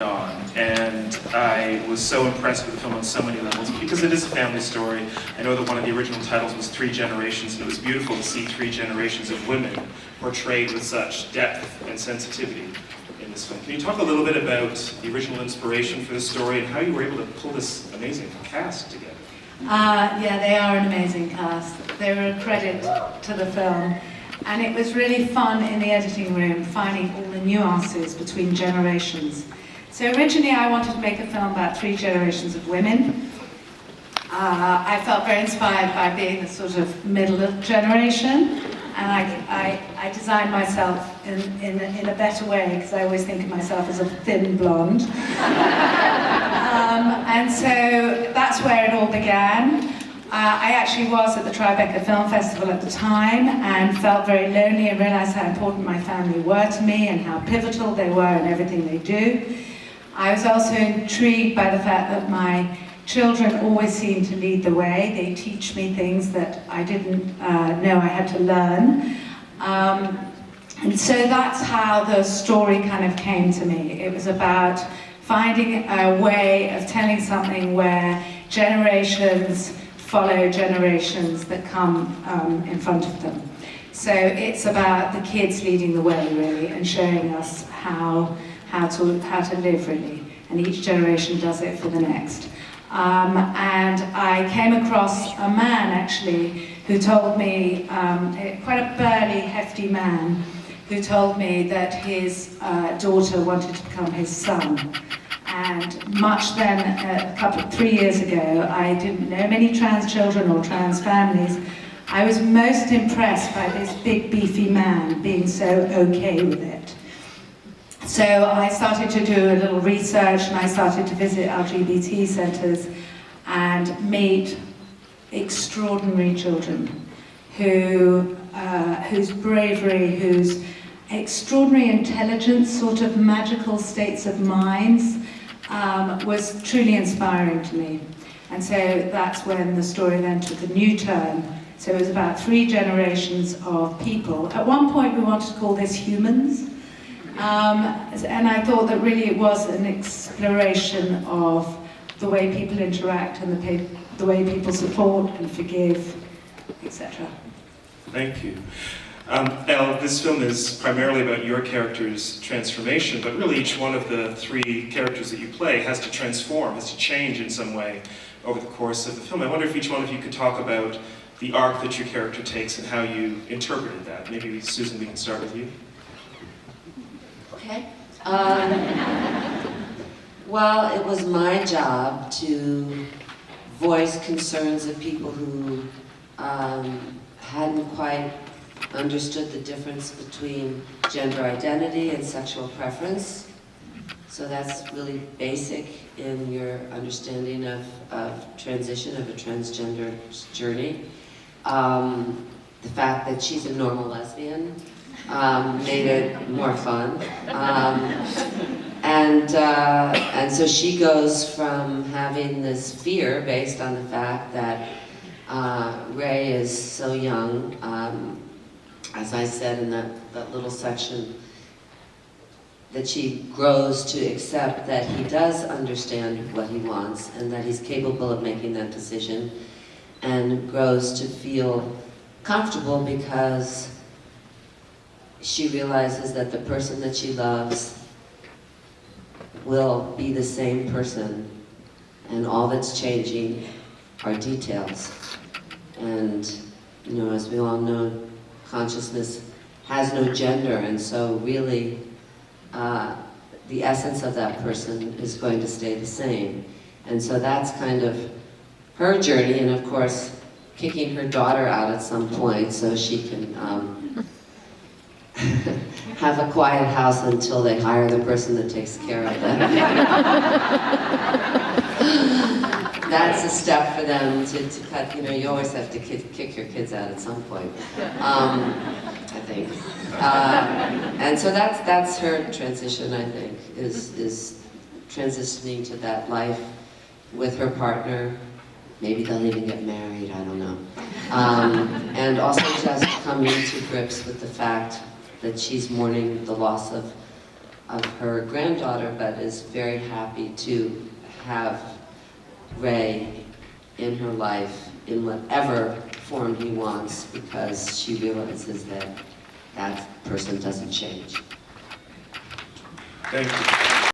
on, and I was so impressed with the film on so many levels because it is a family story. I know that one of the original titles was Three Generations, and it was beautiful to see three generations of women portrayed with such depth and sensitivity in this film. Can you talk a little bit about the original inspiration for this story and how you were able to pull this amazing cast together? Yeah, they are an amazing cast. They were a credit to the film. And it was really fun in the editing room finding all the nuances between generations. So originally I wanted to make a film about three generations of women. I felt very inspired by being the sort of middle generation, and I designed myself in a better way, because I always think of myself as a thin blonde. And so that's where it all began. I actually was at the Tribeca Film Festival at the time and felt very lonely and realised how important my family were to me and how pivotal they were in everything they do. I was also intrigued by the fact that my children always seem to lead the way. They teach me things that I didn't know I had to learn. And so that's how the story kind of came to me. It was about finding a way of telling something where generations follow generations that come in front of them. So it's about the kids leading the way, really, and showing us how to live, really. And each generation does it for the next. And I came across a man, actually, who told me, quite a burly, hefty man, who told me that his daughter wanted to become his son. And much then, 3 years ago, I didn't know many trans children or trans families. I was most impressed by this big, beefy man being so okay with it. So I started to do a little research, and I started to visit LGBT centres and meet extraordinary children whose bravery, whose extraordinary intelligence, sort of magical states of minds, was truly inspiring to me. And so that's when the story then took a new turn. So it was about three generations of people. At one point we wanted to call this humans. And I thought that really it was an exploration of the way people interact and the way people support and forgive, etc. Thank you. Elle, this film is primarily about your character's transformation, but really each one of the three characters that you play has to transform, has to change in some way over the course of the film. I wonder if each one of you could talk about the arc that your character takes and how you interpreted that. Maybe, Susan, we can start with you. Okay. Well, it was my job to voice concerns of people who hadn't quite understood the difference between gender identity and sexual preference. So that's really basic in your understanding of transition, of a transgender journey. The fact that she's a normal lesbian made it more fun. And so she goes from having this fear based on the fact that Ray is so young, as I said in that little section, that she grows to accept that he does understand what he wants and that he's capable of making that decision, and grows to feel comfortable because she realizes that the person that she loves will be the same person, and all that's changing are details. And, you know, as we all know, consciousness has no gender, and so really the essence of that person is going to stay the same. And so that's kind of her journey, and of course kicking her daughter out at some point so she can have a quiet house until they hire the person that takes care of them. That's a step for them to cut. You know, you always have to kick your kids out at some point, I think. And so that's her transition, I think, is transitioning to that life with her partner. Maybe they'll even get married, I don't know. And also just coming to grips with the fact that she's mourning the loss of of her granddaughter, but is very happy to have Ray in her life in whatever form he wants, because she realizes that that person doesn't change. Thank you.